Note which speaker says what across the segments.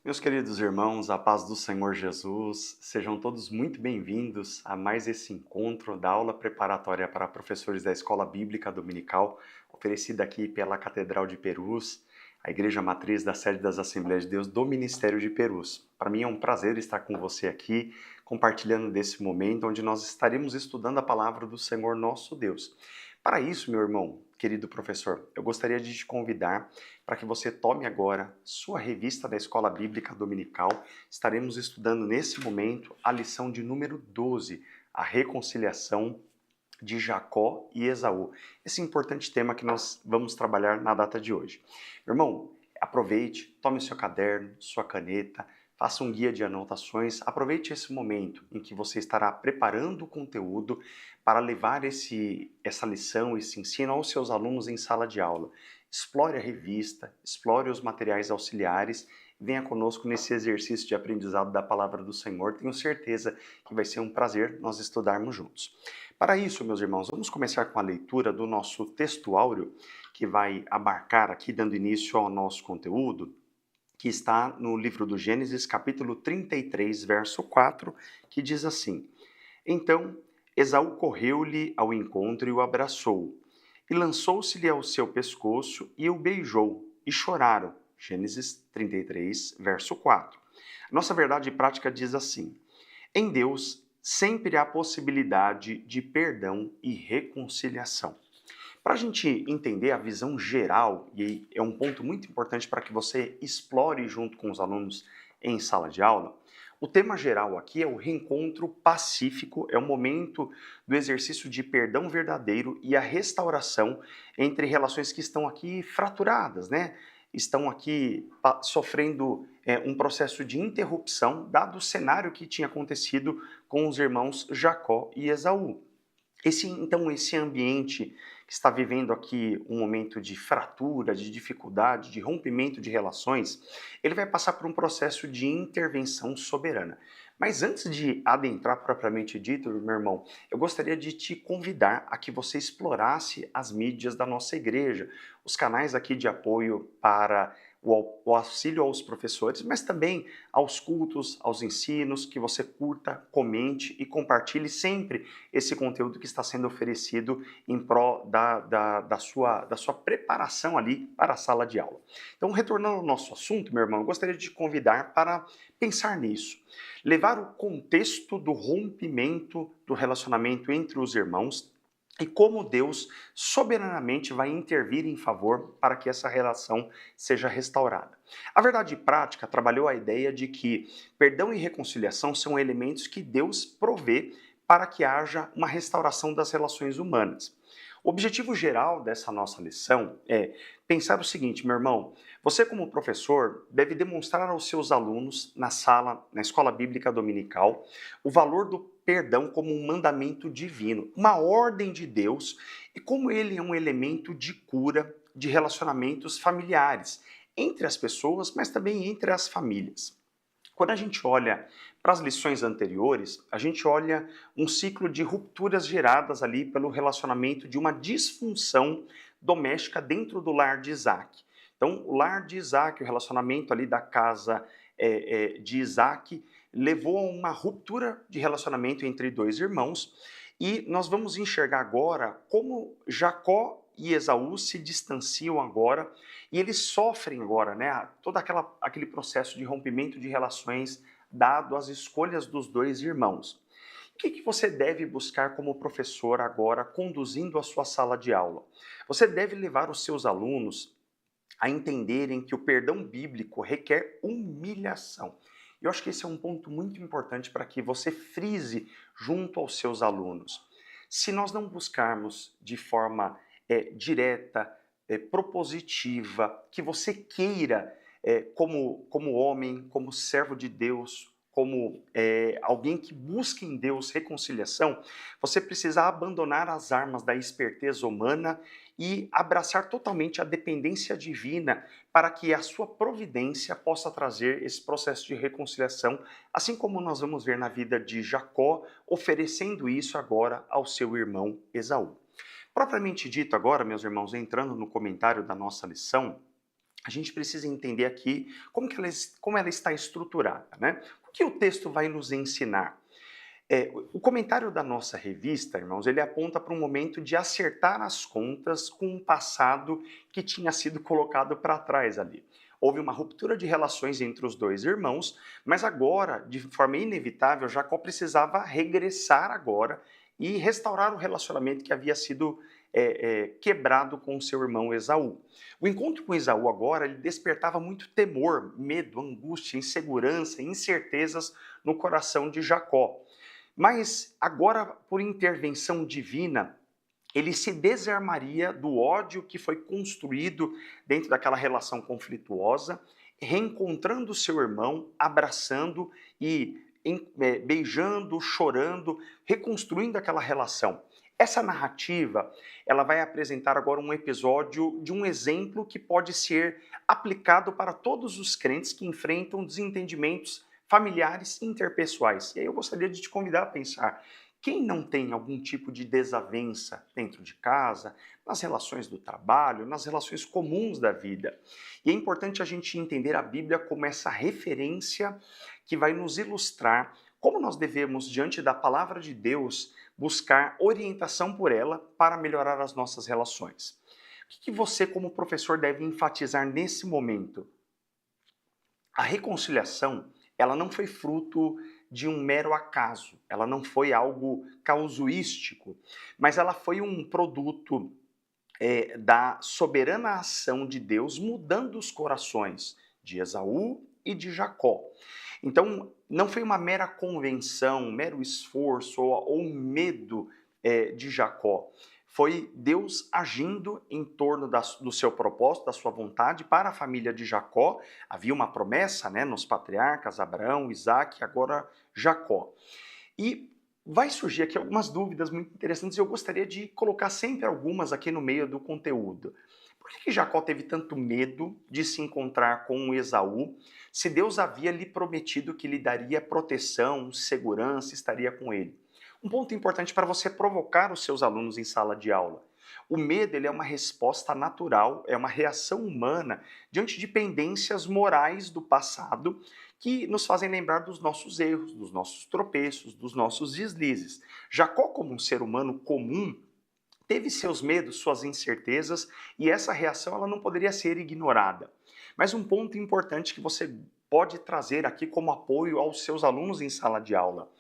Speaker 1: Meus queridos irmãos, a paz do Senhor Jesus, sejam todos muito bem-vindos a mais esse encontro da aula preparatória para professores da Escola Bíblica Dominical, oferecida aqui pela Catedral de Perus, a Igreja Matriz da Sede das Assembleias de Deus do Ministério de Perus. Para mim é um prazer estar com você aqui, compartilhando desse momento onde nós estaremos estudando a palavra do Senhor nosso Deus. Para isso, meu irmão, querido professor, eu gostaria de te convidar para que você tome agora sua revista da Escola Bíblica Dominical. Estaremos estudando nesse momento a lição de número 12, a reconciliação de Jacó e Esaú. Esse importante tema que nós vamos trabalhar na data de hoje. Meu irmão, aproveite, tome seu caderno, sua caneta, faça um guia de anotações, aproveite esse momento em que você estará preparando o conteúdo para levar essa lição, esse ensino aos seus alunos em sala de aula. Explore a revista, explore os materiais auxiliares, venha conosco nesse exercício de aprendizado da Palavra do Senhor. Tenho certeza que vai ser um prazer nós estudarmos juntos. Para isso, meus irmãos, vamos começar com a leitura do nosso texto áureo, que vai abarcar aqui, dando início ao nosso conteúdo, que está no livro do Gênesis, capítulo 33, verso 4, que diz assim: Então Esaú correu-lhe ao encontro e o abraçou, e lançou-se-lhe ao seu pescoço e o beijou, e choraram. Gênesis 33, verso 4. A nossa verdade prática diz assim: em Deus sempre há possibilidade de perdão e reconciliação. Para a gente entender a visão geral, e é um ponto muito importante para que você explore junto com os alunos em sala de aula, o tema geral aqui é o reencontro pacífico, é o momento do exercício de perdão verdadeiro e a restauração entre relações que estão aqui fraturadas, né? Estão aqui sofrendo um processo de interrupção, dado o cenário que tinha acontecido com os irmãos Jacó e Esaú. Esse ambiente que está vivendo aqui um momento de fratura, de dificuldade, de rompimento de relações, ele vai passar por um processo de intervenção soberana. Mas antes de adentrar propriamente dito, meu irmão, eu gostaria de te convidar a que você explorasse as mídias da nossa igreja, os canais aqui de apoio para o auxílio aos professores, mas também aos cultos, aos ensinos, que você curta, comente e compartilhe sempre esse conteúdo que está sendo oferecido em prol da sua preparação ali para a sala de aula. Então, retornando ao nosso assunto, meu irmão, eu gostaria de te convidar para pensar nisso. Levar o contexto do rompimento do relacionamento entre os irmãos e como Deus soberanamente vai intervir em favor para que essa relação seja restaurada. A verdade prática trabalhou a ideia de que perdão e reconciliação são elementos que Deus provê para que haja uma restauração das relações humanas. O objetivo geral dessa nossa lição é pensar o seguinte, meu irmão: você como professor deve demonstrar aos seus alunos na sala, na escola bíblica dominical, o valor do perdão como um mandamento divino, uma ordem de Deus, e como ele é um elemento de cura de relacionamentos familiares entre as pessoas, mas também entre as famílias. Quando a gente olha para as lições anteriores, a gente olha um ciclo de rupturas geradas ali pelo relacionamento de uma disfunção doméstica dentro do lar de Isaac. Então, o lar de Isaac, o relacionamento ali da casa de Isaac, levou a uma ruptura de relacionamento entre dois irmãos, e nós vamos enxergar agora como Jacó e Esaú se distanciam agora, e eles sofrem agora, né, todo aquele processo de rompimento de relações dado às escolhas dos dois irmãos. O que você deve buscar como professor agora, conduzindo a sua sala de aula? Você deve levar os seus alunos a entenderem que o perdão bíblico requer humilhação. Eu acho que esse é um ponto muito importante para que você frise junto aos seus alunos. Se nós não buscarmos de forma direta, propositiva, que você queira, como homem, como servo de Deus, como alguém que busca em Deus reconciliação, você precisa abandonar as armas da esperteza humana e abraçar totalmente a dependência divina para que a sua providência possa trazer esse processo de reconciliação, assim como nós vamos ver na vida de Jacó, oferecendo isso agora ao seu irmão Esaú. Propriamente dito agora, meus irmãos, entrando no comentário da nossa lição, a gente precisa entender aqui como ela está estruturada, né? O que o texto vai nos ensinar? O comentário da nossa revista, irmãos, ele aponta para um momento de acertar as contas com um passado que tinha sido colocado para trás ali. Houve uma ruptura de relações entre os dois irmãos, mas agora, de forma inevitável, Jacó precisava regressar agora e restaurar o relacionamento que havia sido quebrado com seu irmão Esaú. O encontro com Esaú agora ele despertava muito temor, medo, angústia, insegurança, incertezas no coração de Jacó. Mas agora, por intervenção divina, ele se desarmaria do ódio que foi construído dentro daquela relação conflituosa, reencontrando seu irmão, abraçando e beijando, chorando, reconstruindo aquela relação. Essa narrativa, ela vai apresentar agora um episódio de um exemplo que pode ser aplicado para todos os crentes que enfrentam desentendimentos familiares e interpessoais. E aí eu gostaria de te convidar a pensar, quem não tem algum tipo de desavença dentro de casa, nas relações do trabalho, nas relações comuns da vida? E é importante a gente entender a Bíblia como essa referência que vai nos ilustrar como nós devemos, diante da palavra de Deus, buscar orientação por ela para melhorar as nossas relações. O que você, como professor, deve enfatizar nesse momento? A reconciliação, ela não foi fruto de um mero acaso, ela não foi algo casuístico, mas ela foi um produto da soberana ação de Deus mudando os corações de Esaú e de Jacó. Então, não foi uma mera convenção, um mero esforço ou medo de Jacó. Foi Deus agindo em torno do seu propósito, da sua vontade para a família de Jacó. Havia uma promessa, né, nos patriarcas, Abraão, Isaac, agora Jacó. E vai surgir aqui algumas dúvidas muito interessantes e eu gostaria de colocar sempre algumas aqui no meio do conteúdo. Por que Jacó teve tanto medo de se encontrar com Esaú, se Deus havia lhe prometido que lhe daria proteção, segurança, estaria com ele? Um ponto importante para você provocar os seus alunos em sala de aula. O medo ele é uma resposta natural, é uma reação humana diante de pendências morais do passado que nos fazem lembrar dos nossos erros, dos nossos tropeços, dos nossos deslizes. Jacó, como um ser humano comum, teve seus medos, suas incertezas, e essa reação ela não poderia ser ignorada. Mas um ponto importante que você pode trazer aqui como apoio aos seus alunos em sala de aula.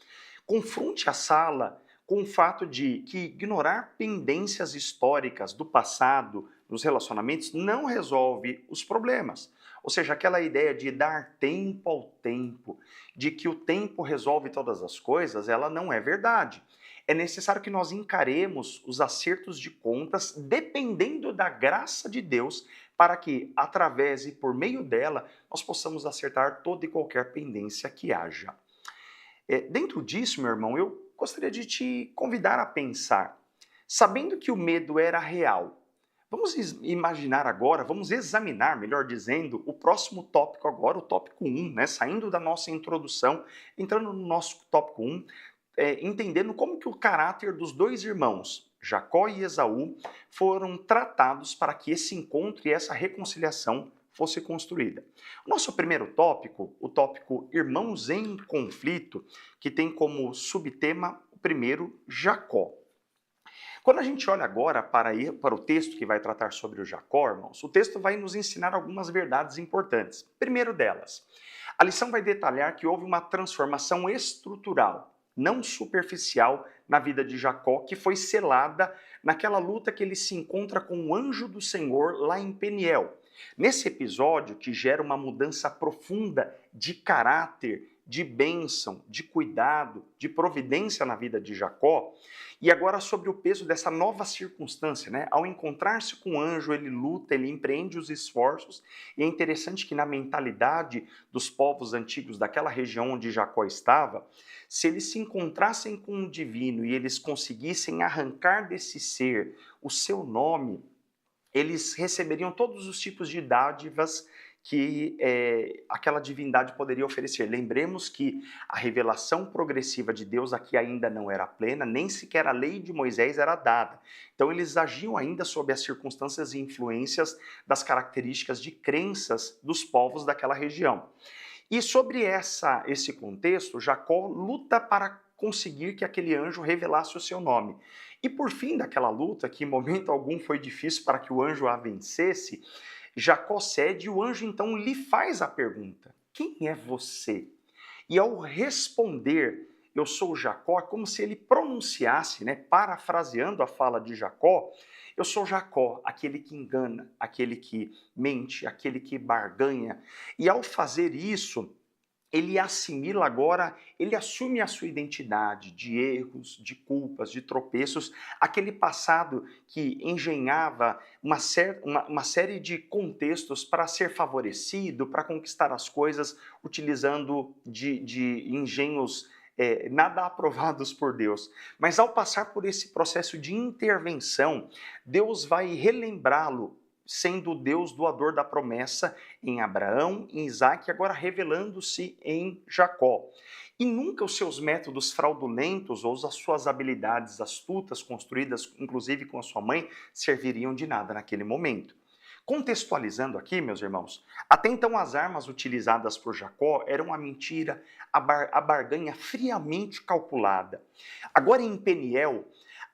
Speaker 1: Confronte a sala com o fato de que ignorar pendências históricas do passado nos relacionamentos não resolve os problemas. Ou seja, aquela ideia de dar tempo ao tempo, de que o tempo resolve todas as coisas, ela não é verdade. É necessário que nós encaremos os acertos de contas dependendo da graça de Deus, para que, através e por meio dela, nós possamos acertar toda e qualquer pendência que haja. Dentro disso, meu irmão, eu gostaria de te convidar a pensar, sabendo que o medo era real, vamos imaginar agora, vamos examinar, melhor dizendo, o próximo tópico agora, o tópico 1, né? Saindo da nossa introdução, entrando no nosso tópico 1, entendendo como que o caráter dos dois irmãos, Jacó e Esaú, foram tratados para que esse encontro e essa reconciliação fosse construída. O nosso primeiro tópico, o tópico Irmãos em Conflito, que tem como subtema o primeiro, Jacó. Quando a gente olha agora para o texto que vai tratar sobre o Jacó, irmãos, o texto vai nos ensinar algumas verdades importantes. Primeiro delas, a lição vai detalhar que houve uma transformação estrutural, não superficial, na vida de Jacó, que foi selada naquela luta que ele se encontra com o anjo do Senhor lá em Peniel. Nesse episódio, que gera uma mudança profunda de caráter, de bênção, de cuidado, de providência na vida de Jacó, e agora sobre o peso dessa nova circunstância, né? Ao encontrar-se com o anjo, ele luta, ele empreende os esforços, e é interessante que na mentalidade dos povos antigos daquela região onde Jacó estava, se eles se encontrassem com o divino e eles conseguissem arrancar desse ser o seu nome, eles receberiam todos os tipos de dádivas que aquela divindade poderia oferecer. Lembremos que a revelação progressiva de Deus aqui ainda não era plena, nem sequer a lei de Moisés era dada. Então eles agiam ainda sob as circunstâncias e influências das características de crenças dos povos daquela região. E sobre esse contexto, Jacó luta para conseguir que aquele anjo revelasse o seu nome. E por fim daquela luta, que em momento algum foi difícil para que o anjo a vencesse, Jacó cede e o anjo então lhe faz a pergunta: quem é você? E ao responder, eu sou Jacó, é como se ele pronunciasse, parafraseando a fala de Jacó, eu sou Jacó, aquele que engana, aquele que mente, aquele que barganha. E ao fazer isso, ele assimila agora, ele assume a sua identidade de erros, de culpas, de tropeços, aquele passado que engenhava uma série de contextos para ser favorecido, para conquistar as coisas, utilizando de engenhos nada aprovados por Deus. Mas ao passar por esse processo de intervenção, Deus vai relembrá-lo, sendo o Deus doador da promessa em Abraão, em Isaac, e agora revelando-se em Jacó. E nunca os seus métodos fraudulentos ou as suas habilidades astutas, construídas inclusive com a sua mãe, serviriam de nada naquele momento. Contextualizando aqui, meus irmãos, até então as armas utilizadas por Jacó eram a mentira, a barganha friamente calculada. Agora em Peniel,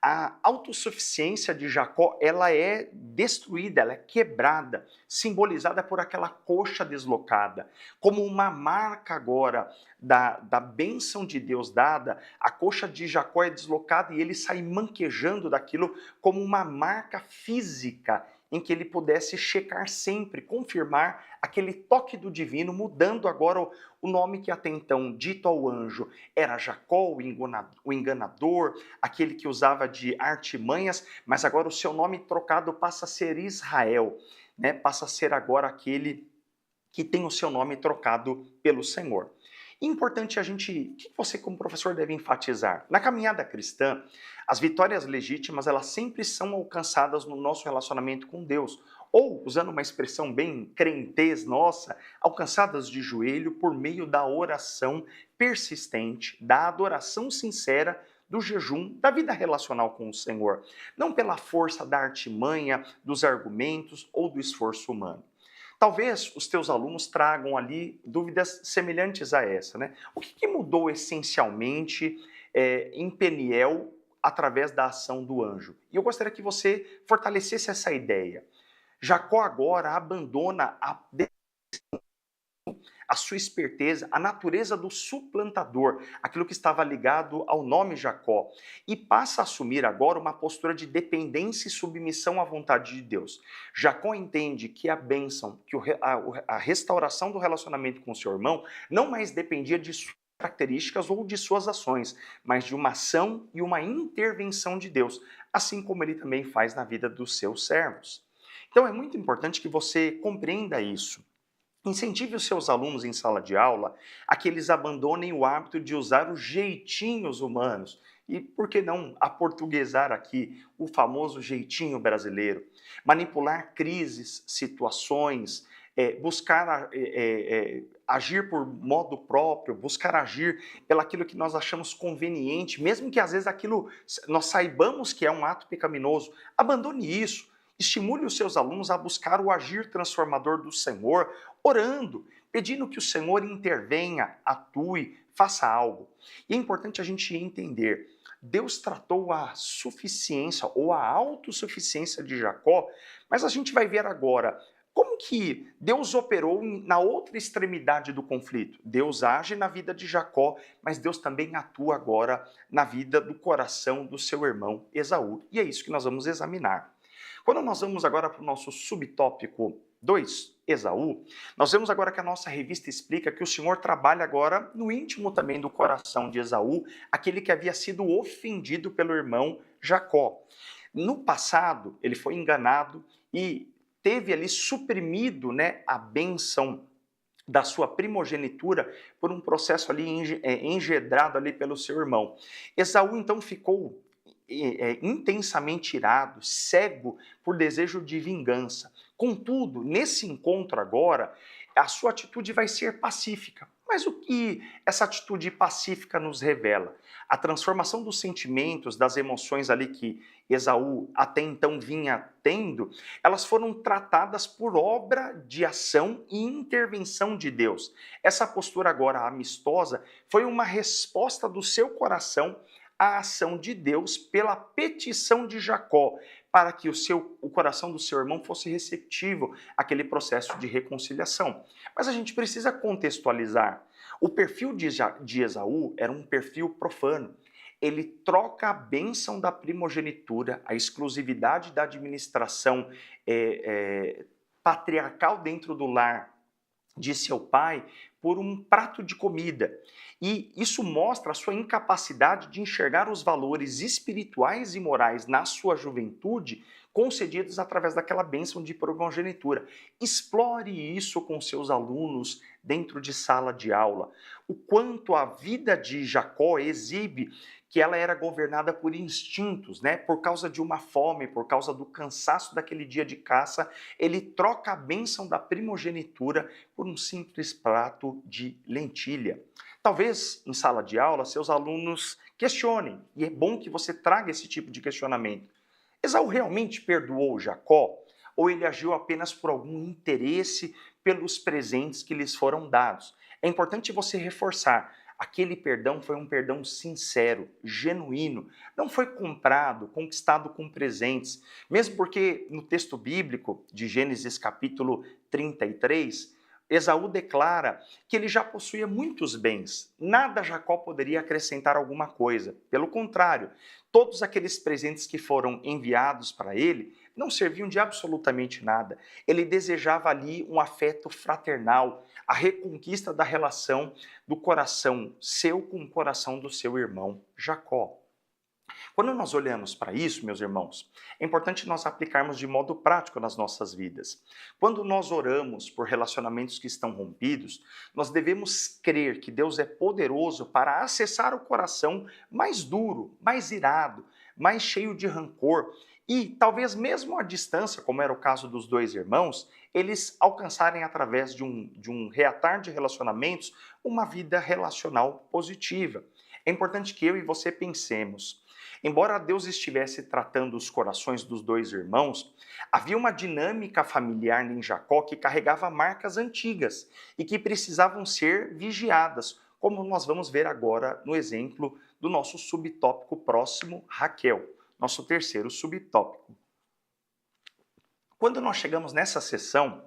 Speaker 1: a autossuficiência de Jacó, ela é destruída, ela é quebrada, simbolizada por aquela coxa deslocada. Como uma marca agora da bênção de Deus dada, a coxa de Jacó é deslocada e ele sai manquejando daquilo como uma marca física em que ele pudesse checar sempre, confirmar aquele toque do divino, mudando agora o nome que até então dito ao anjo era Jacó, o enganador, aquele que usava de artimanhas, mas agora o seu nome trocado passa a ser Israel, passa a ser agora aquele que tem o seu nome trocado pelo Senhor. Importante o que você como professor deve enfatizar? Na caminhada cristã, as vitórias legítimas, elas sempre são alcançadas no nosso relacionamento com Deus, ou, usando uma expressão bem crentez nossa, alcançadas de joelho por meio da oração persistente, da adoração sincera, do jejum, da vida relacional com o Senhor, não pela força da artimanha, dos argumentos ou do esforço humano. Talvez os teus alunos tragam ali dúvidas semelhantes a essa, O que mudou essencialmente em Peniel através da ação do anjo? E eu gostaria que você fortalecesse essa ideia. Jacó agora abandona a sua esperteza, a natureza do suplantador, aquilo que estava ligado ao nome Jacó, e passa a assumir agora uma postura de dependência e submissão à vontade de Deus. Jacó entende que a bênção, que a restauração do relacionamento com seu irmão não mais dependia de suas características ou de suas ações, mas de uma ação e uma intervenção de Deus, assim como ele também faz na vida dos seus servos. Então é muito importante que você compreenda isso. Incentive os seus alunos em sala de aula a que eles abandonem o hábito de usar os jeitinhos humanos. E por que não aportuguesar aqui o famoso jeitinho brasileiro? Manipular crises, situações, buscar agir por modo próprio, buscar agir pelaquilo que nós achamos conveniente, mesmo que às vezes aquilo nós saibamos que é um ato pecaminoso. Abandone isso. Estimule os seus alunos a buscar o agir transformador do Senhor, orando, pedindo que o Senhor intervenha, atue, faça algo. E é importante a gente entender, Deus tratou a suficiência ou a autossuficiência de Jacó, mas a gente vai ver agora como que Deus operou na outra extremidade do conflito. Deus age na vida de Jacó, mas Deus também atua agora na vida do coração do seu irmão Esaú. E é isso que nós vamos examinar. Quando nós vamos agora para o nosso subtópico 2, Esaú, nós vemos agora que a nossa revista explica que o Senhor trabalha agora no íntimo também do coração de Esaú, aquele que havia sido ofendido pelo irmão Jacó. No passado, ele foi enganado e teve ali suprimido a bênção da sua primogenitura por um processo ali engedrado ali pelo seu irmão. Esaú então ficou intensamente irado, cego por desejo de vingança. Contudo, nesse encontro agora, a sua atitude vai ser pacífica. Mas o que essa atitude pacífica nos revela? A transformação dos sentimentos, das emoções ali que Esaú até então vinha tendo, elas foram tratadas por obra de ação e intervenção de Deus. Essa postura agora amistosa foi uma resposta do seu coração à ação de Deus pela petição de Jacó, para que o coração do seu irmão fosse receptivo àquele processo de reconciliação. Mas a gente precisa contextualizar. O perfil de Esaú era um perfil profano. Ele troca a bênção da primogenitura, a exclusividade da administração patriarcal dentro do lar de seu pai por um prato de comida. E isso mostra a sua incapacidade de enxergar os valores espirituais e morais na sua juventude concedidos através daquela bênção de primogenitura. Explore isso com seus alunos dentro de sala de aula. O quanto a vida de Jacó exibe que ela era governada por instintos, né? Por causa de uma fome, por causa do cansaço daquele dia de caça, ele troca a bênção da primogenitura por um simples prato de lentilha. Talvez em sala de aula seus alunos questionem, e é bom que você traga esse tipo de questionamento. Esaú realmente perdoou Jacó? Ou ele agiu apenas por algum interesse pelos presentes que lhes foram dados? É importante você reforçar. Aquele perdão foi um perdão sincero, genuíno, não foi comprado, conquistado com presentes, mesmo porque no texto bíblico de Gênesis capítulo 33, Esaú declara que ele já possuía muitos bens, nada Jacó poderia acrescentar alguma coisa, pelo contrário, todos aqueles presentes que foram enviados para ele não serviam de absolutamente nada. Ele desejava ali um afeto fraternal, a reconquista da relação do coração seu com o coração do seu irmão Jacó. Quando nós olhamos para isso, meus irmãos, é importante nós aplicarmos de modo prático nas nossas vidas. Quando nós oramos por relacionamentos que estão rompidos, nós devemos crer que Deus é poderoso para acessar o coração mais duro, mais irado, mais cheio de rancor e talvez mesmo à distância, como era o caso dos dois irmãos, eles alcançarem através de um reatar de relacionamentos uma vida relacional positiva. É importante que eu e você pensemos. Embora Deus estivesse tratando os corações dos dois irmãos, havia uma dinâmica familiar em Jacó que carregava marcas antigas e que precisavam ser vigiadas, como nós vamos ver agora no exemplo do nosso subtópico próximo, Raquel, nosso terceiro subtópico. Quando nós chegamos nessa seção,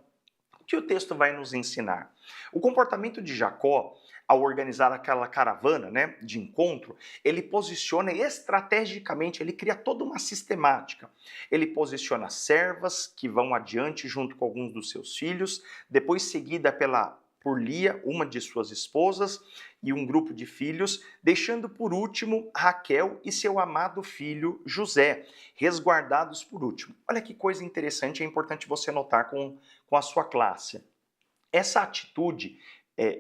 Speaker 1: o que o texto vai nos ensinar? O comportamento de Jacó, ao organizar aquela caravana, né, de encontro, ele posiciona estrategicamente, ele cria toda uma sistemática. Ele posiciona servas que vão adiante junto com alguns dos seus filhos, depois seguida por Lia, uma de suas esposas, e um grupo de filhos, deixando por último Raquel e seu amado filho José, resguardados por último. Olha que coisa interessante, é importante você notar com a sua classe. Essa atitude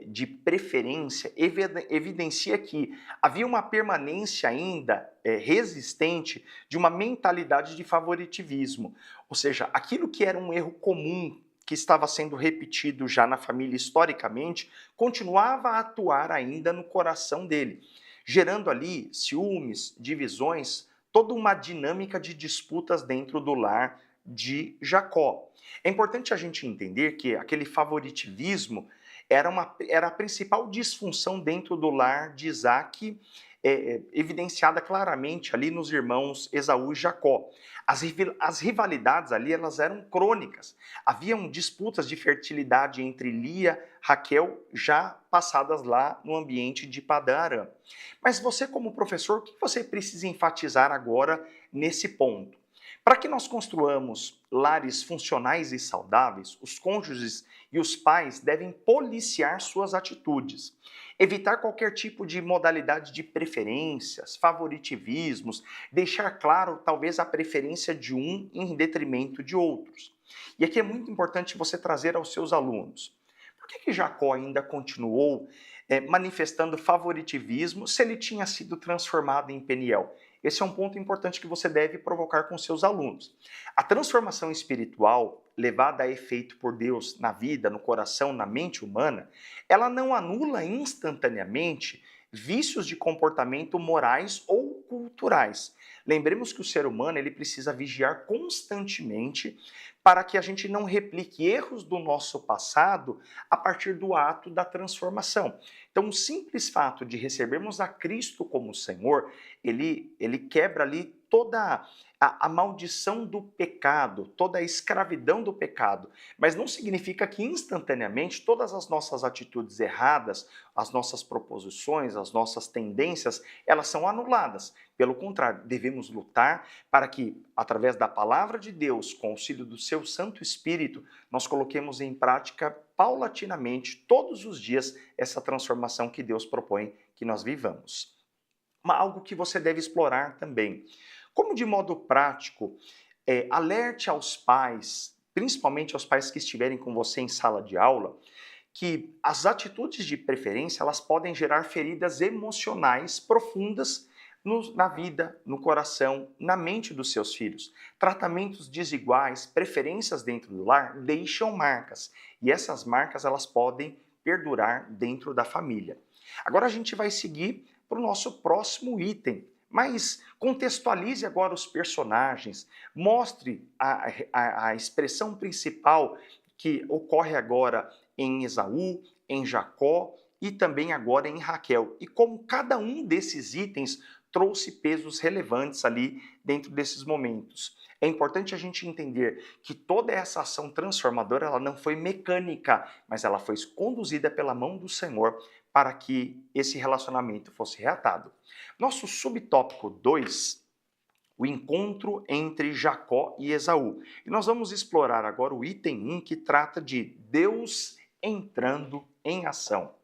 Speaker 1: de preferência evidencia que havia uma permanência ainda resistente de uma mentalidade de favoritivismo, ou seja, aquilo que era um erro comum que estava sendo repetido já na família historicamente, continuava a atuar ainda no coração dele, gerando ali ciúmes, divisões, toda uma dinâmica de disputas dentro do lar de Jacó. É importante a gente entender que aquele favoritivismo era a principal disfunção dentro do lar de Isaac, evidenciada claramente ali nos irmãos Esaú e Jacó. As rivalidades ali, elas eram crônicas. Haviam disputas de fertilidade entre Lia e Raquel, já passadas lá no ambiente de Padã Arã. Mas você, como professor, o que você precisa enfatizar agora nesse ponto? Para que nós construamos lares funcionais e saudáveis, os cônjuges e os pais devem policiar suas atitudes, evitar qualquer tipo de modalidade de preferências, favoritivismos, deixar claro talvez a preferência de um em detrimento de outros. E aqui é muito importante você trazer aos seus alunos. Por que Jacó ainda continuou manifestando favoritivismo se ele tinha sido transformado em Peniel? Esse é um ponto importante que você deve provocar com seus alunos. A transformação espiritual levada a efeito por Deus na vida, no coração, na mente humana, ela não anula instantaneamente vícios de comportamento morais ou culturais. Lembremos que o ser humano ele precisa vigiar constantemente para que a gente não replique erros do nosso passado a partir do ato da transformação. Então, o simples fato de recebermos a Cristo como Senhor, ele quebra ali toda a maldição do pecado, toda a escravidão do pecado. Mas não significa que instantaneamente todas as nossas atitudes erradas, as nossas proposições, as nossas tendências, elas são anuladas. Pelo contrário, devemos lutar para que, através da palavra de Deus, com o auxílio do seu Santo Espírito, nós coloquemos em prática paulatinamente, todos os dias, essa transformação que Deus propõe que nós vivamos. Algo que você deve explorar também. Como de modo prático, alerte aos pais, principalmente aos pais que estiverem com você em sala de aula, que as atitudes de preferência elas podem gerar feridas emocionais profundas na vida, no coração, na mente dos seus filhos. Tratamentos desiguais, preferências dentro do lar deixam marcas e essas marcas elas podem perdurar dentro da família. Agora a gente vai seguir para o nosso próximo item, mas contextualize agora os personagens, mostre a expressão principal que ocorre agora em Esaú, em Jacó e também agora em Raquel. E como cada um desses itens trouxe pesos relevantes ali dentro desses momentos. É importante a gente entender que toda essa ação transformadora ela não foi mecânica, mas ela foi conduzida pela mão do Senhor para que esse relacionamento fosse reatado. Nosso subtópico 2, o encontro entre Jacó e Esaú. E nós vamos explorar agora o item 1, que trata de Deus entrando em ação.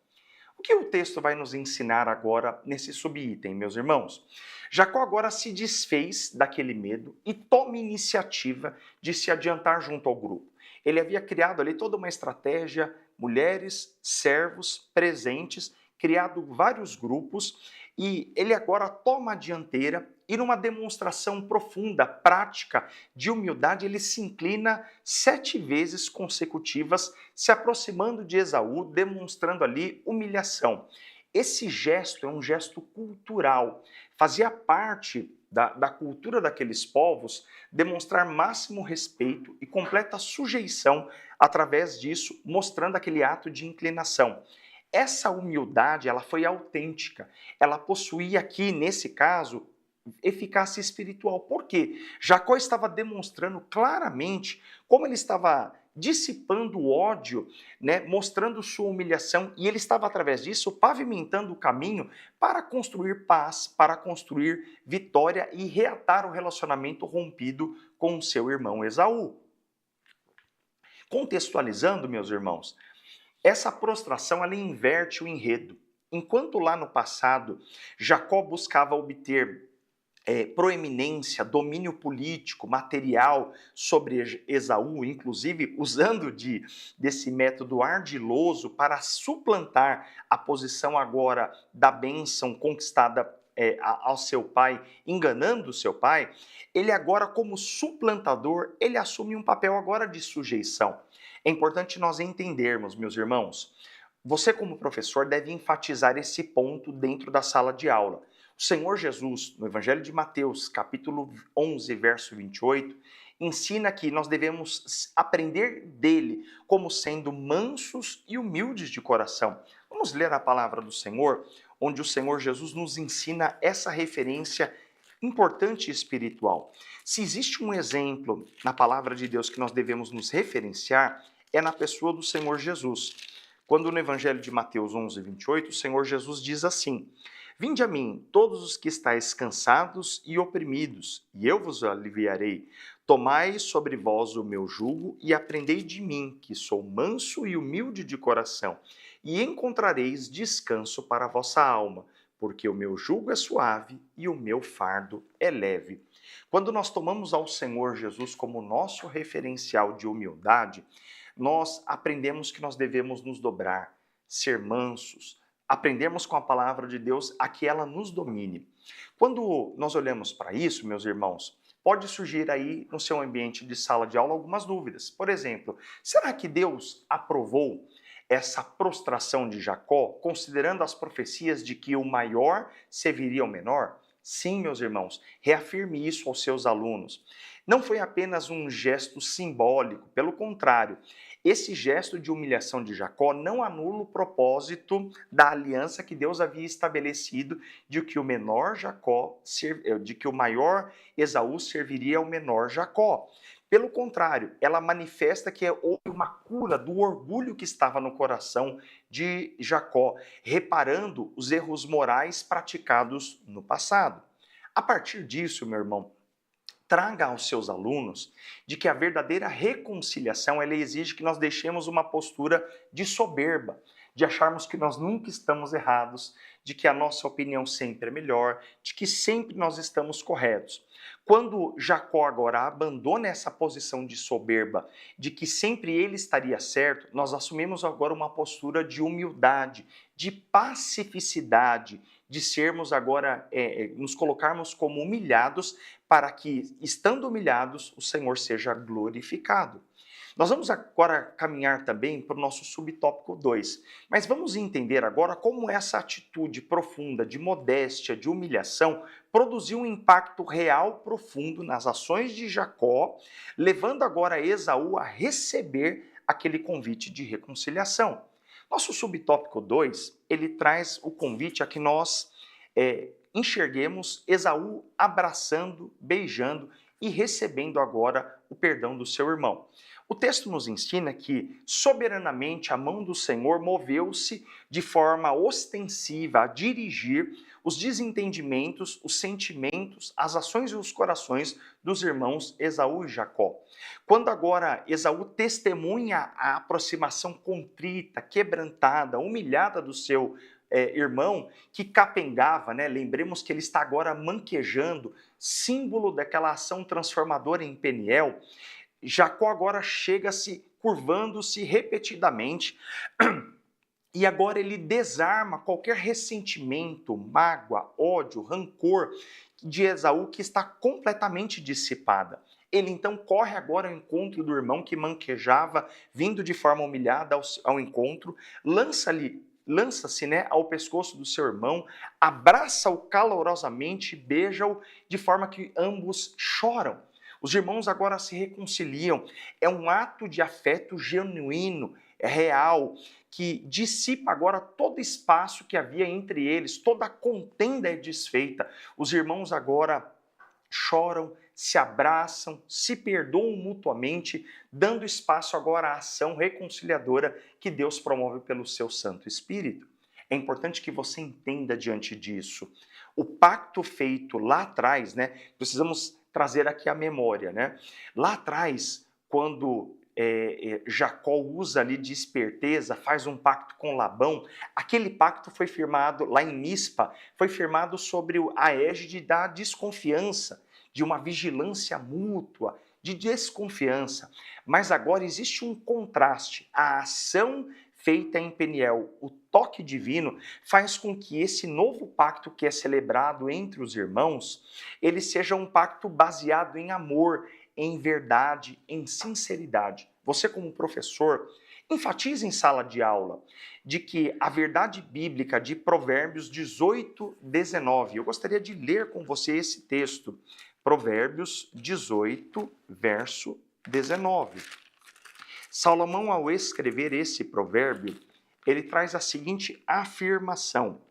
Speaker 1: O que o texto vai nos ensinar agora nesse subitem, meus irmãos? Jacó agora se desfez daquele medo e toma iniciativa de se adiantar junto ao grupo. Ele havia criado ali toda uma estratégia, mulheres, servos, presentes, criado vários grupos e ele agora toma a dianteira e numa demonstração profunda, prática, de humildade, ele se inclina 7 vezes consecutivas, se aproximando de Esaú, demonstrando ali humilhação. Esse gesto é um gesto cultural, fazia parte da cultura daqueles povos demonstrar máximo respeito e completa sujeição através disso, mostrando aquele ato de inclinação. Essa humildade, ela foi autêntica. Ela possuía aqui, nesse caso, eficácia espiritual. Por quê? Jacó estava demonstrando claramente como ele estava dissipando o ódio, né, mostrando sua humilhação, e ele estava, através disso, pavimentando o caminho para construir paz, para construir vitória e reatar o relacionamento rompido com seu irmão Esaú. Contextualizando, meus irmãos, essa prostração ela inverte o enredo. Enquanto lá no passado Jacó buscava obter proeminência, domínio político, material sobre Esaú, inclusive usando desse método ardiloso para suplantar a posição agora da bênção conquistada ao seu pai, enganando o seu pai, ele agora como suplantador, ele assume um papel agora de sujeição. É importante nós entendermos, meus irmãos, você como professor deve enfatizar esse ponto dentro da sala de aula. O Senhor Jesus, no Evangelho de Mateus, capítulo 11, verso 28, ensina que nós devemos aprender dele como sendo mansos e humildes de coração. Vamos ler a palavra do Senhor, onde o Senhor Jesus nos ensina essa referência importante e espiritual. Se existe um exemplo na palavra de Deus que nós devemos nos referenciar, é na pessoa do Senhor Jesus. Quando no Evangelho de Mateus 11, 28, o Senhor Jesus diz assim: Vinde a mim, todos os que estáis cansados e oprimidos, e eu vos aliviarei. Tomai sobre vós o meu jugo e aprendei de mim, que sou manso e humilde de coração, e encontrareis descanso para a vossa alma, porque o meu jugo é suave e o meu fardo é leve. Quando nós tomamos ao Senhor Jesus como nosso referencial de humildade, nós aprendemos que nós devemos nos dobrar, ser mansos, aprendermos com a palavra de Deus a que ela nos domine. Quando nós olhamos para isso, meus irmãos, pode surgir aí no seu ambiente de sala de aula algumas dúvidas. Por exemplo, será que Deus aprovou essa prostração de Jacó, considerando as profecias de que o maior serviria ao menor? Sim, meus irmãos, reafirme isso aos seus alunos. Não foi apenas um gesto simbólico, pelo contrário, esse gesto de humilhação de Jacó não anula o propósito da aliança que Deus havia estabelecido de que o menor Jacó, de que o maior Esaú serviria ao menor Jacó. Pelo contrário, ela manifesta que houve uma cura do orgulho que estava no coração de Jacó, reparando os erros morais praticados no passado. A partir disso, meu irmão, traga aos seus alunos de que a verdadeira reconciliação ela exige que nós deixemos uma postura de soberba, de acharmos que nós nunca estamos errados, de que a nossa opinião sempre é melhor, de que sempre nós estamos corretos. Quando Jacó agora abandona essa posição de soberba, de que sempre ele estaria certo, nós assumimos agora uma postura de humildade, de pacificidade, de sermos agora, nos colocarmos como humilhados, para que, estando humilhados, o Senhor seja glorificado. Nós vamos agora caminhar também para o nosso subtópico 2, mas vamos entender agora como essa atitude profunda de modéstia, de humilhação, produziu um impacto real profundo nas ações de Jacó, levando agora Esaú a receber aquele convite de reconciliação. Nosso subtópico 2, ele traz o convite a que nós enxerguemos Esaú abraçando, beijando e recebendo agora o perdão do seu irmão. O texto nos ensina que, soberanamente, a mão do Senhor moveu-se de forma ostensiva a dirigir os desentendimentos, os sentimentos, as ações e os corações dos irmãos Esaú e Jacó. Quando agora Esaú testemunha a aproximação contrita, quebrantada, humilhada do seu irmão, que capengava, né? Lembremos que ele está agora manquejando, símbolo daquela ação transformadora em Peniel. Jacó agora chega-se curvando-se repetidamente e agora ele desarma qualquer ressentimento, mágoa, ódio, rancor de Esaú que está completamente dissipada. Ele então corre agora ao encontro do irmão que manquejava, vindo de forma humilhada ao encontro, lança-se, né, ao pescoço do seu irmão, abraça-o calorosamente, beija-o de forma que ambos choram. Os irmãos agora se reconciliam. É um ato de afeto genuíno, real, que dissipa agora todo espaço que havia entre eles, toda a contenda é desfeita. Os irmãos agora choram, se abraçam, se perdoam mutuamente, dando espaço agora à ação reconciliadora que Deus promove pelo seu Santo Espírito. É importante que você entenda diante disso. O pacto feito lá atrás, né? Precisamos trazer aqui a memória, né? Lá atrás, quando Jacó usa ali de esperteza, faz um pacto com Labão, aquele pacto foi firmado lá em Mispa, foi firmado sobre a égide da desconfiança, de uma vigilância mútua, de desconfiança. Mas agora existe um contraste. A ação feita em Peniel, o toque divino, faz com que esse novo pacto que é celebrado entre os irmãos, ele seja um pacto baseado em amor, em verdade, em sinceridade. Você, como professor, enfatiza em sala de aula de que a verdade bíblica de Provérbios 18, 19, eu gostaria de ler com você esse texto, Provérbios 18, verso 19. Salomão, ao escrever esse provérbio, ele traz a seguinte afirmação: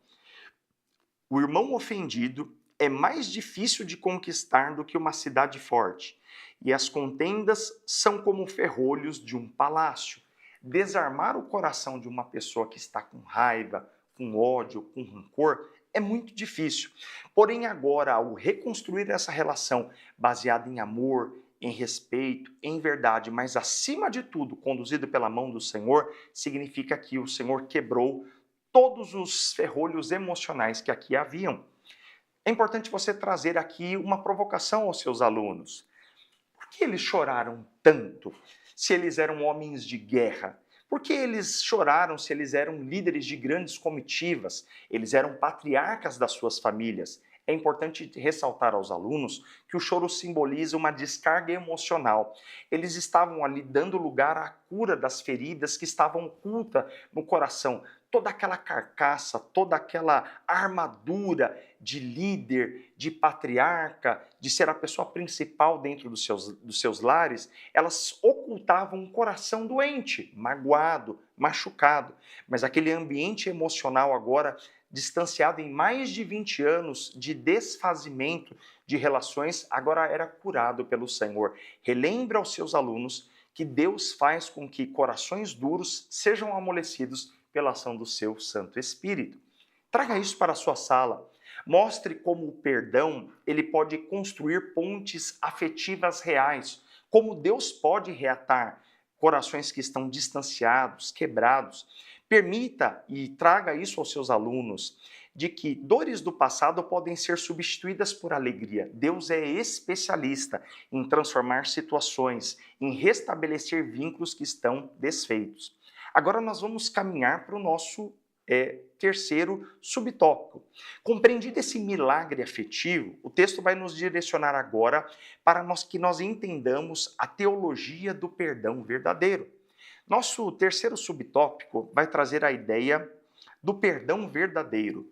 Speaker 1: o irmão ofendido é mais difícil de conquistar do que uma cidade forte, e as contendas são como ferrolhos de um palácio. Desarmar o coração de uma pessoa que está com raiva, com ódio, com rancor, é muito difícil. Porém, agora, ao reconstruir essa relação baseada em amor, em respeito, em verdade, mas acima de tudo, conduzido pela mão do Senhor, significa que o Senhor quebrou todos os ferrolhos emocionais que aqui haviam. É importante você trazer aqui uma provocação aos seus alunos. Por que eles choraram tanto se eles eram homens de guerra?
Speaker 2: Por que eles choraram se eles eram líderes de grandes comitivas? Eles eram patriarcas das suas famílias. É importante ressaltar aos alunos que o choro simboliza uma descarga emocional. Eles estavam ali dando lugar à cura das feridas que estavam ocultas no coração. Toda aquela carcaça, toda aquela armadura de líder, de patriarca, de ser a pessoa principal dentro dos seus lares, elas ocultavam um coração doente, magoado, machucado. Mas aquele ambiente emocional agora distanciado em mais de 20 anos de desfazimento de relações, agora era curado pelo Senhor. Relembra aos seus alunos que Deus faz com que corações duros sejam amolecidos pela ação do seu Santo Espírito. Traga isso para a sua sala. Mostre como o perdão ele pode construir pontes afetivas reais, como Deus pode reatar corações que estão distanciados, quebrados. Permita e traga isso aos seus alunos, de que dores do passado podem ser substituídas por alegria. Deus é especialista em transformar situações, em restabelecer vínculos que estão desfeitos. Agora nós vamos caminhar para o nosso terceiro subtópico. Compreendido esse milagre afetivo, o texto vai nos direcionar agora para que nós entendamos a teologia do perdão verdadeiro. Nosso terceiro subtópico vai trazer a ideia do perdão verdadeiro.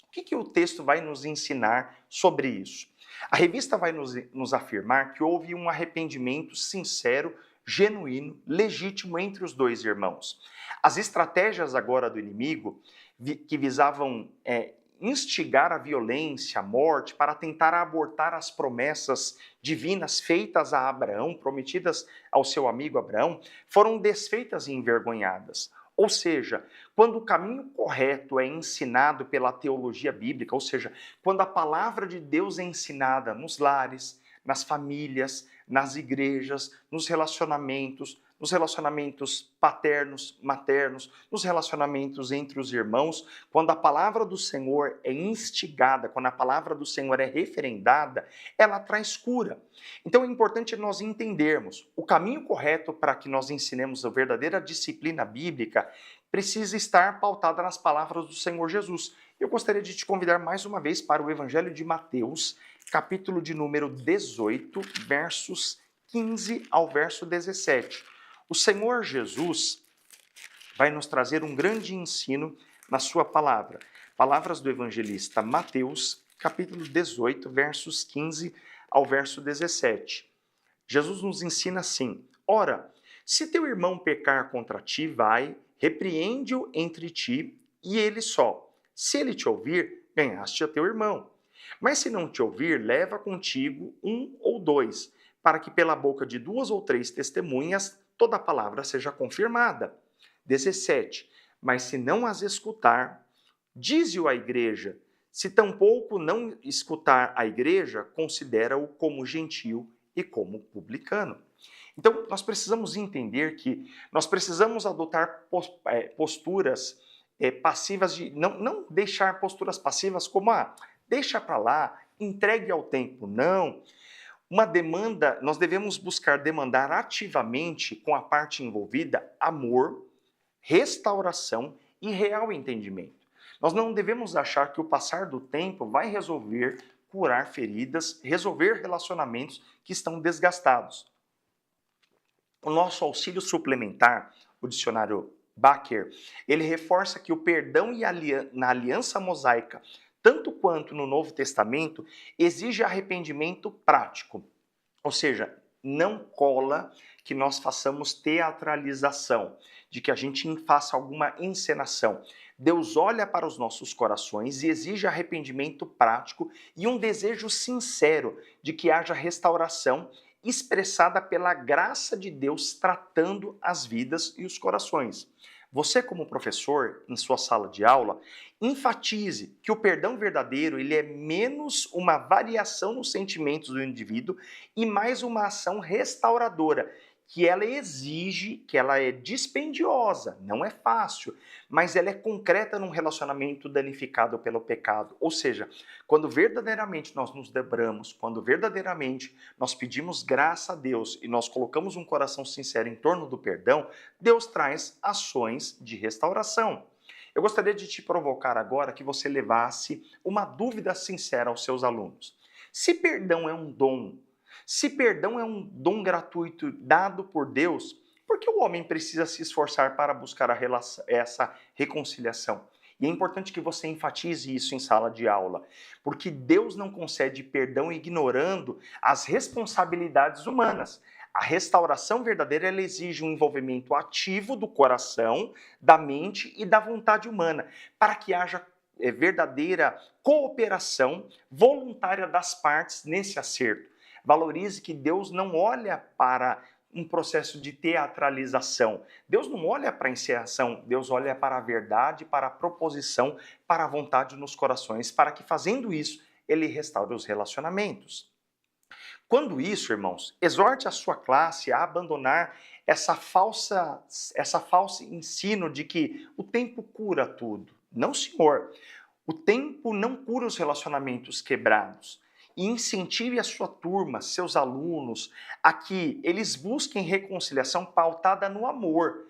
Speaker 2: O que o texto vai nos ensinar sobre isso? A revista vai nos afirmar que houve um arrependimento sincero, genuíno, legítimo entre os dois irmãos. As estratégias agora do inimigo, que visavam instigar a violência, a morte, para tentar abortar as promessas divinas feitas a Abraão, prometidas ao seu amigo Abraão, foram desfeitas e envergonhadas. Ou seja, quando o caminho correto é ensinado pela teologia bíblica, ou seja, quando a palavra de Deus é ensinada nos lares, nas famílias, nas igrejas, nos relacionamentos paternos, maternos, nos relacionamentos entre os irmãos, quando a palavra do Senhor é instigada, quando a palavra do Senhor é referendada, ela traz cura. Então é importante nós entendermos o caminho correto para que nós ensinemos a verdadeira disciplina bíblica precisa estar pautada nas palavras do Senhor Jesus. Eu gostaria de te convidar mais uma vez para o Evangelho de Mateus, capítulo de número 18, versos 15 ao verso 17. O Senhor Jesus vai nos trazer um grande ensino na sua palavra. Palavras do evangelista Mateus, capítulo 18, versos 15 ao verso 17. Jesus nos ensina assim: Ora, se teu irmão pecar contra ti, vai, repreende-o entre ti e ele só. Se ele te ouvir, ganhaste a teu irmão. Mas se não te ouvir, leva contigo um ou dois, para que pela boca de 2 ou 3 testemunhas toda a palavra seja confirmada. 17. Mas se não as escutar, dize-o à igreja. Se tampouco não escutar a igreja, considera-o como gentio e como publicano. Então, nós precisamos entender que nós precisamos adotar posturas passivas, de não deixar posturas passivas como, deixa para lá, entregue ao tempo. Não. Uma demanda, nós devemos buscar demandar ativamente com a parte envolvida amor, restauração e real entendimento. Nós não devemos achar que o passar do tempo vai resolver curar feridas, resolver relacionamentos que estão desgastados. O nosso auxílio suplementar, o dicionário Baker, ele reforça que o perdão na aliança mosaica, tanto quanto no Novo Testamento, exige arrependimento prático. Ou seja, não cola que nós façamos teatralização, de que a gente faça alguma encenação. Deus olha para os nossos corações e exige arrependimento prático e um desejo sincero de que haja restauração expressada pela graça de Deus tratando as vidas e os corações. Você, como professor, em sua sala de aula, enfatize que o perdão verdadeiro ele é menos uma variação nos sentimentos do indivíduo e mais uma ação restauradora que ela exige, que ela é dispendiosa, não é fácil, mas ela é concreta num relacionamento danificado pelo pecado. Ou seja, quando verdadeiramente nós nos dobramos, quando verdadeiramente nós pedimos graça a Deus e nós colocamos um coração sincero em torno do perdão, Deus traz ações de restauração. Eu gostaria de te provocar agora que você levasse uma dúvida sincera aos seus alunos. Se perdão é um dom, se perdão é um dom gratuito dado por Deus, por que o homem precisa se esforçar para buscar essa reconciliação? E é importante que você enfatize isso em sala de aula, porque Deus não concede perdão ignorando as responsabilidades humanas. A restauração verdadeira ela exige um envolvimento ativo do coração, da mente e da vontade humana, para que haja verdadeira cooperação voluntária das partes nesse acerto. Valorize que Deus não olha para um processo de teatralização. Deus não olha para a encenação, Deus olha para a verdade, para a proposição, para a vontade nos corações, para que fazendo isso, ele restaure os relacionamentos. Quando isso, irmãos, exorte a sua classe a abandonar essa falsa ensino de que o tempo cura tudo. Não, senhor. O tempo não cura os relacionamentos quebrados. E incentive a sua turma, seus alunos, a que eles busquem reconciliação pautada no amor.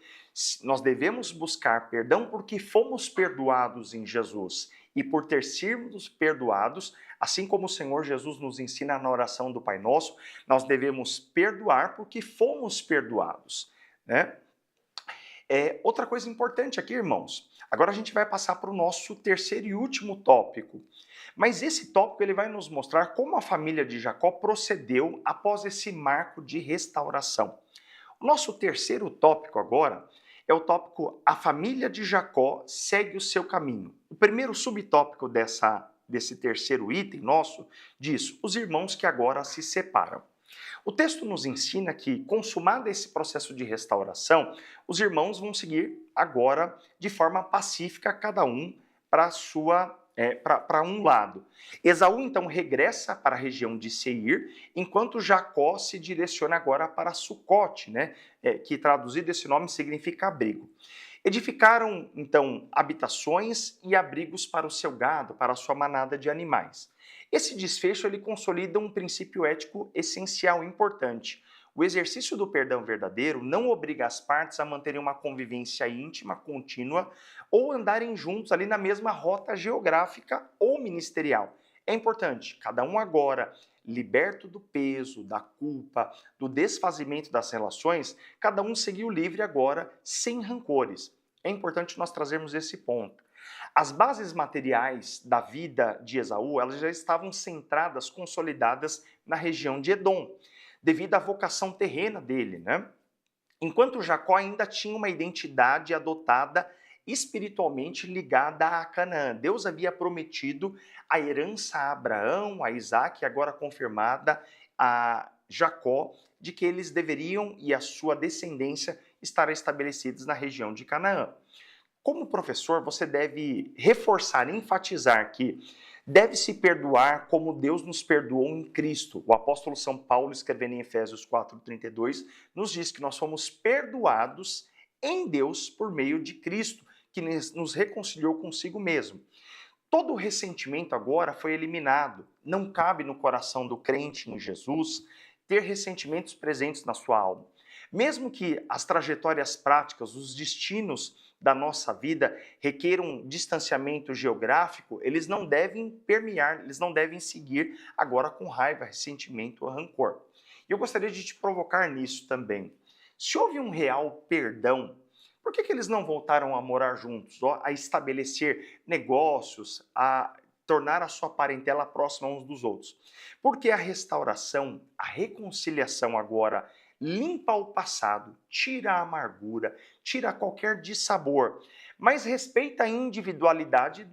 Speaker 2: Nós devemos buscar perdão porque fomos perdoados em Jesus. E por ter sido perdoados, assim como o Senhor Jesus nos ensina na oração do Pai Nosso, nós devemos perdoar porque fomos perdoados, né? Outra coisa importante aqui, irmãos, agora a gente vai passar para o nosso terceiro e último tópico. Mas esse tópico ele vai nos mostrar como a família de Jacó procedeu após esse marco de restauração. O nosso terceiro tópico agora é o tópico A família de Jacó segue o seu caminho. O primeiro subtópico desse terceiro item nosso diz: os irmãos que agora se separam. O texto nos ensina que, consumado esse processo de restauração, os irmãos vão seguir agora de forma pacífica, cada um para um lado. Esaú então regressa para a região de Seir, enquanto Jacó se direciona agora para Sucote, né? Que traduzido esse nome significa abrigo. Edificaram então habitações e abrigos para o seu gado, para a sua manada de animais. Esse desfecho ele consolida um princípio ético essencial e importante. O exercício do perdão verdadeiro não obriga as partes a manterem uma convivência íntima, contínua, ou andarem juntos ali na mesma rota geográfica ou ministerial. É importante, cada um agora, liberto do peso, da culpa, do desfazimento das relações, cada um seguiu livre agora, sem rancores. É importante nós trazermos esse ponto. As bases materiais da vida de Esaú, elas já estavam centradas, consolidadas na região de Edom, devido à vocação terrena dele, né? Enquanto Jacó ainda tinha uma identidade adotada espiritualmente ligada a Canaã. Deus havia prometido a herança a Abraão, a Isaac, agora confirmada a Jacó, de que eles deveriam e a sua descendência estar estabelecidos na região de Canaã. Como professor, você deve reforçar, enfatizar que deve-se perdoar como Deus nos perdoou em Cristo. O apóstolo São Paulo, escrevendo em Efésios 4,32, nos diz que nós fomos perdoados em Deus por meio de Cristo, que nos reconciliou consigo mesmo. Todo o ressentimento agora foi eliminado. Não cabe no coração do crente em Jesus ter ressentimentos presentes na sua alma. Mesmo que as trajetórias práticas, os destinos da nossa vida requeram distanciamento geográfico, eles não devem permear, eles não devem seguir agora com raiva, ressentimento ou rancor. E eu gostaria de te provocar nisso também. Se houve um real perdão, por que eles não voltaram a morar juntos, a estabelecer negócios, a tornar a sua parentela próxima uns dos outros? Porque a restauração, a reconciliação agora limpa o passado, tira a amargura, tira qualquer dissabor, mas respeita a individualidade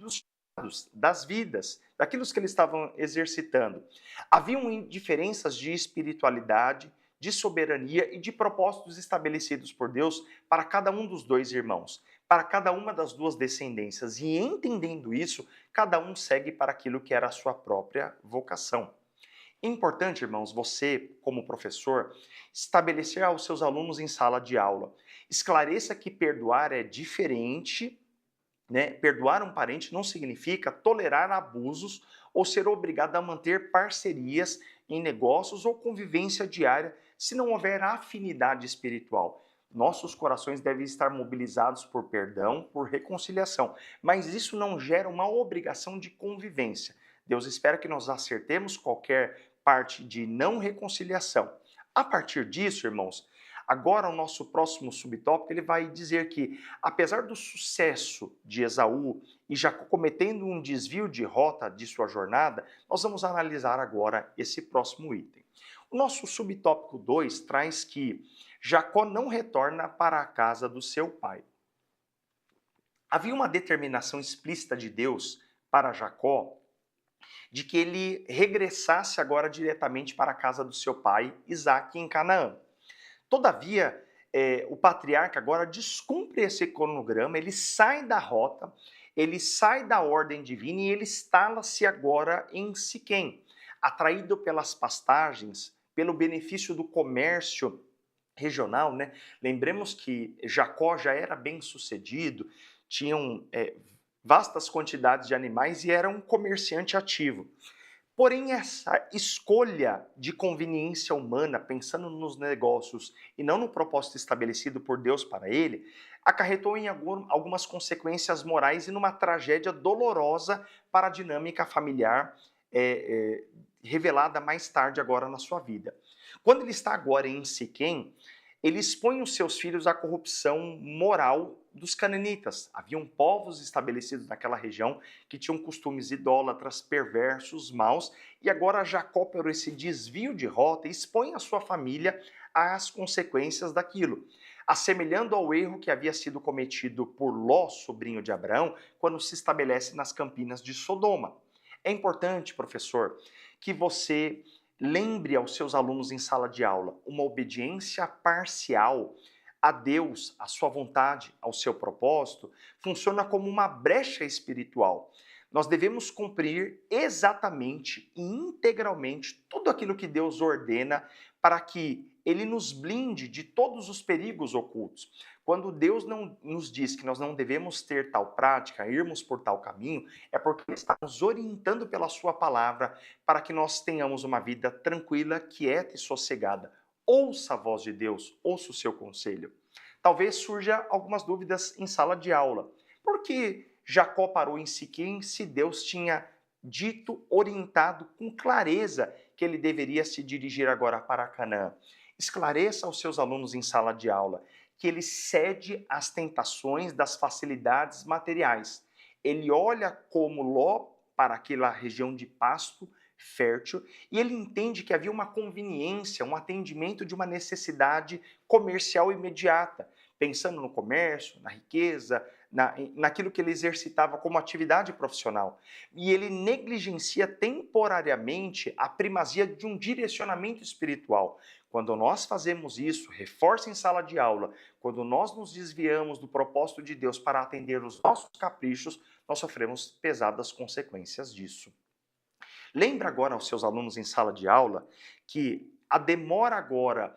Speaker 2: das vidas, daquilo que eles estavam exercitando. Haviam diferenças de espiritualidade, de soberania e de propósitos estabelecidos por Deus para cada um dos dois irmãos, para cada uma das duas descendências. E entendendo isso, cada um segue para aquilo que era a sua própria vocação. É importante, irmãos, você, como professor, estabelecer aos seus alunos em sala de aula. Esclareça que perdoar é diferente, né? Perdoar um parente não significa tolerar abusos ou ser obrigado a manter parcerias em negócios ou convivência diária se não houver afinidade espiritual. Nossos corações devem estar mobilizados por perdão, por reconciliação, mas isso não gera uma obrigação de convivência. Deus espera que nós acertemos qualquer parte de não reconciliação. A partir disso, irmãos, agora o nosso próximo subtópico ele vai dizer que, apesar do sucesso de Esaú e Jacó cometendo um desvio de rota de sua jornada, nós vamos analisar agora esse próximo item. O nosso subtópico 2 traz que Jacó não retorna para a casa do seu pai. Havia uma determinação explícita de Deus para Jacó de que ele regressasse agora diretamente para a casa do seu pai, Isaque, em Canaã. Todavia, o patriarca agora descumpre esse cronograma, ele sai da rota, ele sai da ordem divina e ele instala-se agora em Siquém, atraído pelas pastagens, pelo benefício do comércio regional, né? Lembremos que Jacó já era bem sucedido, tinham vastas quantidades de animais e era um comerciante ativo. Porém, essa escolha de conveniência humana, pensando nos negócios e não no propósito estabelecido por Deus para ele, acarretou em algumas consequências morais e numa tragédia dolorosa para a dinâmica familiar revelada mais tarde agora na sua vida. Quando ele está agora em Siquém, ele expõe os seus filhos à corrupção moral dos cananitas. Haviam povos estabelecidos naquela região que tinham costumes idólatras, perversos, maus, e agora Jacó, por esse desvio de rota, expõe a sua família às consequências daquilo, assemelhando ao erro que havia sido cometido por Ló, sobrinho de Abraão, quando se estabelece nas campinas de Sodoma. É importante, professor, que você lembre aos seus alunos em sala de aula uma obediência parcial a Deus, à sua vontade, ao seu propósito, funciona como uma brecha espiritual. Nós devemos cumprir exatamente e integralmente tudo aquilo que Deus ordena para que Ele nos blinde de todos os perigos ocultos. Quando Deus não nos diz que nós não devemos ter tal prática, irmos por tal caminho, é porque Ele está nos orientando pela sua palavra para que nós tenhamos uma vida tranquila, quieta e sossegada. Ouça a voz de Deus, ouça o seu conselho. Talvez surja algumas dúvidas em sala de aula. Por que Jacó parou em Siquém se Deus tinha dito, orientado com clareza que ele deveria se dirigir agora para Canaã? Esclareça aos seus alunos em sala de aula que ele cede às tentações das facilidades materiais. Ele olha como Ló para aquela região de pasto fértil e ele entende que havia uma conveniência, um atendimento de uma necessidade comercial imediata, pensando no comércio, na riqueza, naquilo que ele exercitava como atividade profissional. E ele negligencia temporariamente a primazia de um direcionamento espiritual. Quando nós fazemos isso, reforça em sala de aula, quando nós nos desviamos do propósito de Deus para atender os nossos caprichos, nós sofremos pesadas consequências disso. Lembra agora aos seus alunos em sala de aula que a demora agora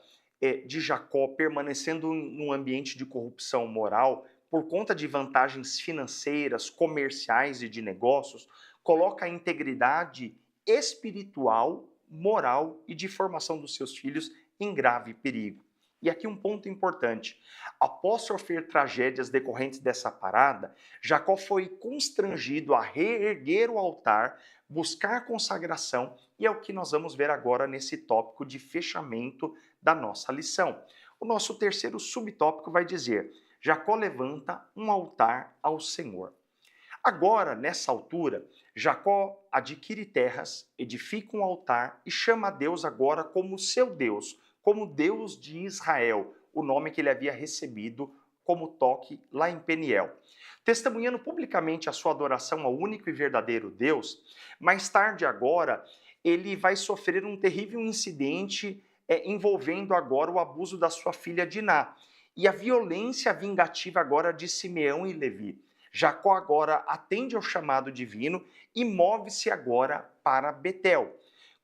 Speaker 2: de Jacó permanecendo num ambiente de corrupção moral por conta de vantagens financeiras, comerciais e de negócios, coloca a integridade espiritual, moral e de formação dos seus filhos em grave perigo. E aqui um ponto importante. Após sofrer tragédias decorrentes dessa parada, Jacó foi constrangido a reerguer o altar, buscar consagração, e é o que nós vamos ver agora nesse tópico de fechamento da nossa lição. O nosso terceiro subtópico vai dizer: Jacó levanta um altar ao Senhor. Agora, nessa altura, Jacó adquire terras, edifica um altar e chama a Deus agora como seu Deus, como Deus de Israel, o nome que ele havia recebido como toque lá em Peniel. Testemunhando publicamente a sua adoração ao único e verdadeiro Deus, mais tarde agora, ele vai sofrer um terrível incidente envolvendo agora o abuso da sua filha Diná e a violência vingativa agora de Simeão e Levi. Jacó agora atende ao chamado divino e move-se agora para Betel.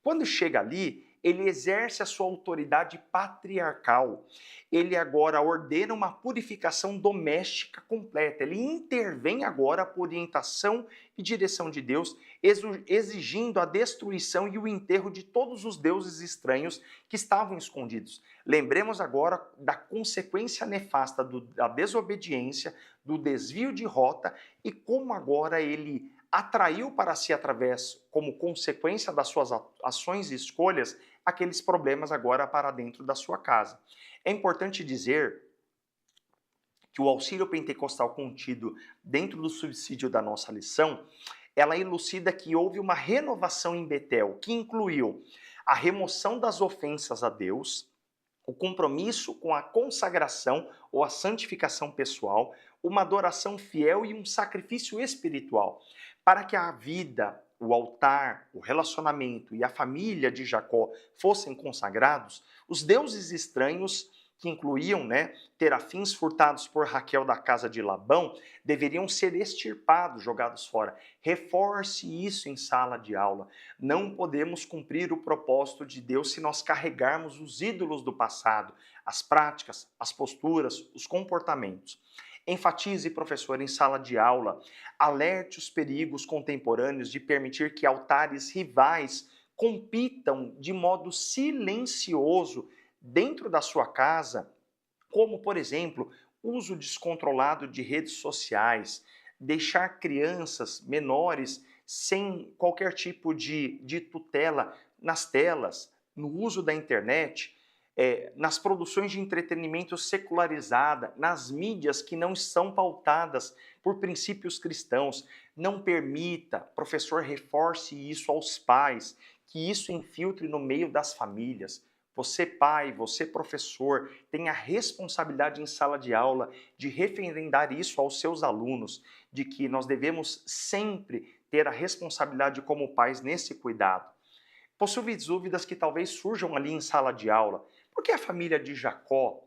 Speaker 2: Quando chega ali, ele exerce a sua autoridade patriarcal. Ele agora ordena uma purificação doméstica completa. Ele intervém agora por orientação e direção de Deus, exigindo a destruição e o enterro de todos os deuses estranhos que estavam escondidos. Lembremos agora da consequência nefasta da desobediência, do desvio de rota e como agora ele atraiu para si, através, como consequência das suas ações e escolhas, aqueles problemas agora para dentro da sua casa. É importante dizer que o auxílio pentecostal contido dentro do subsídio da nossa lição, ela elucida que houve uma renovação em Betel, que incluiu a remoção das ofensas a Deus, o compromisso com a consagração ou a santificação pessoal, uma adoração fiel e um sacrifício espiritual, para que a vida, o altar, o relacionamento e a família de Jacó fossem consagrados. Os deuses estranhos, que incluíam terafins furtados por Raquel da casa de Labão, deveriam ser extirpados, jogados fora. Reforce isso em sala de aula. Não podemos cumprir o propósito de Deus se nós carregarmos os ídolos do passado, as práticas, as posturas, os comportamentos. Enfatize, professor, em sala de aula, alerte os perigos contemporâneos de permitir que altares rivais compitam de modo silencioso dentro da sua casa, como, por exemplo, uso descontrolado de redes sociais, deixar crianças menores sem qualquer tipo de tutela nas telas, no uso da internet, nas produções de entretenimento secularizada, nas mídias que não são pautadas por princípios cristãos. Não permita, professor, reforce isso aos pais, que isso infiltre no meio das famílias. Você, pai, você, professor, tem a responsabilidade em sala de aula de referendar isso aos seus alunos, de que nós devemos sempre ter a responsabilidade como pais nesse cuidado. Possui dúvidas que talvez surjam ali em sala de aula. Por que a família de Jacó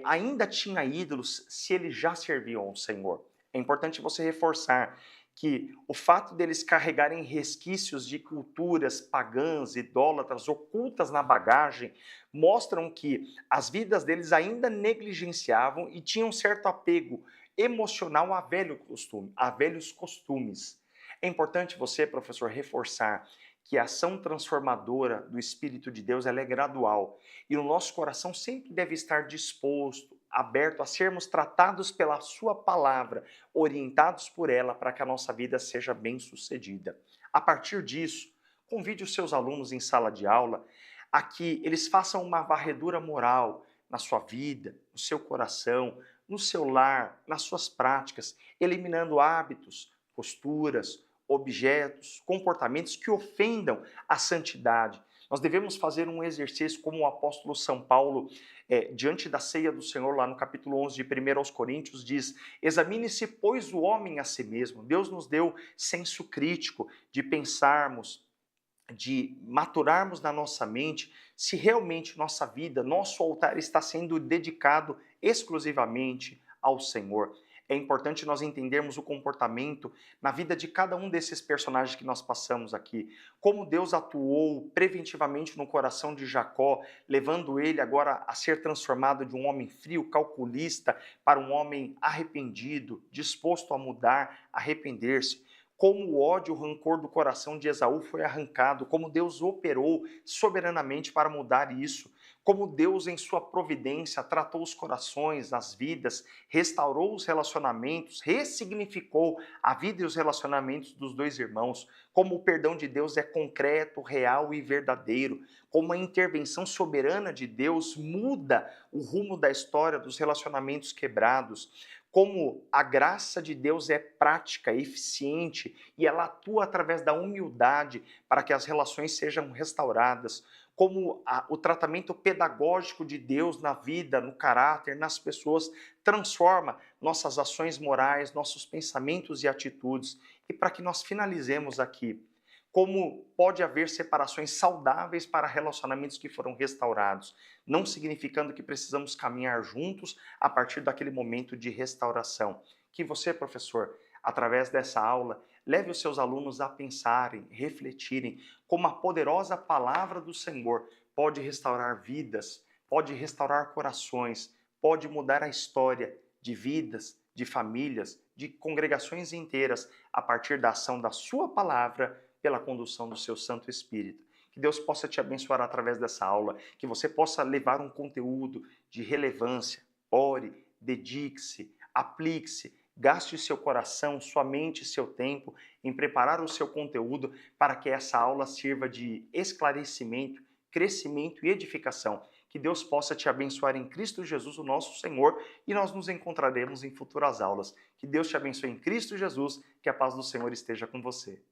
Speaker 2: ainda tinha ídolos se eles já serviam ao Senhor? É importante você reforçar que o fato deles carregarem resquícios de culturas pagãs, idólatras, ocultas na bagagem, mostram que as vidas deles ainda negligenciavam e tinham certo apego emocional a velhos costumes. É importante você, professor, reforçar que a ação transformadora do Espírito de Deus ela é gradual e o nosso coração sempre deve estar disposto, aberto a sermos tratados pela sua palavra, orientados por ela para que a nossa vida seja bem-sucedida. A partir disso, convide os seus alunos em sala de aula a que eles façam uma varredura moral na sua vida, no seu coração, no seu lar, nas suas práticas, eliminando hábitos, posturas, objetos, comportamentos que ofendam a santidade. Nós devemos fazer um exercício como o apóstolo São Paulo, diante da ceia do Senhor, lá no capítulo 11 de 1 aos Coríntios, diz: examine-se, pois, o homem a si mesmo. Deus nos deu senso crítico de pensarmos, de maturarmos na nossa mente se realmente nossa vida, nosso altar está sendo dedicado exclusivamente ao Senhor. É importante nós entendermos o comportamento na vida de cada um desses personagens que nós passamos aqui. Como Deus atuou preventivamente no coração de Jacó, levando ele agora a ser transformado de um homem frio, calculista, para um homem arrependido, disposto a mudar, arrepender-se. Como o ódio, o rancor do coração de Esaú foi arrancado, como Deus operou soberanamente para mudar isso, como Deus em sua providência tratou os corações, as vidas, restaurou os relacionamentos, ressignificou a vida e os relacionamentos dos dois irmãos, como o perdão de Deus é concreto, real e verdadeiro, como a intervenção soberana de Deus muda o rumo da história dos relacionamentos quebrados, como a graça de Deus é prática, eficiente e ela atua através da humildade para que as relações sejam restauradas, como o tratamento pedagógico de Deus na vida, no caráter, nas pessoas, transforma nossas ações morais, nossos pensamentos e atitudes. E para que nós finalizemos aqui, como pode haver separações saudáveis para relacionamentos que foram restaurados, não significando que precisamos caminhar juntos a partir daquele momento de restauração. Que você, professor, através dessa aula, leve os seus alunos a pensarem, refletirem como a poderosa palavra do Senhor pode restaurar vidas, pode restaurar corações, pode mudar a história de vidas, de famílias, de congregações inteiras, a partir da ação da sua palavra, pela condução do seu Santo Espírito. Que Deus possa te abençoar através dessa aula, que você possa levar um conteúdo de relevância. Ore, dedique-se, aplique-se, gaste seu coração, sua mente, seu tempo em preparar o seu conteúdo para que essa aula sirva de esclarecimento, crescimento e edificação. Que Deus possa te abençoar em Cristo Jesus, o nosso Senhor, e nós nos encontraremos em futuras aulas. Que Deus te abençoe em Cristo Jesus, que a paz do Senhor esteja com você.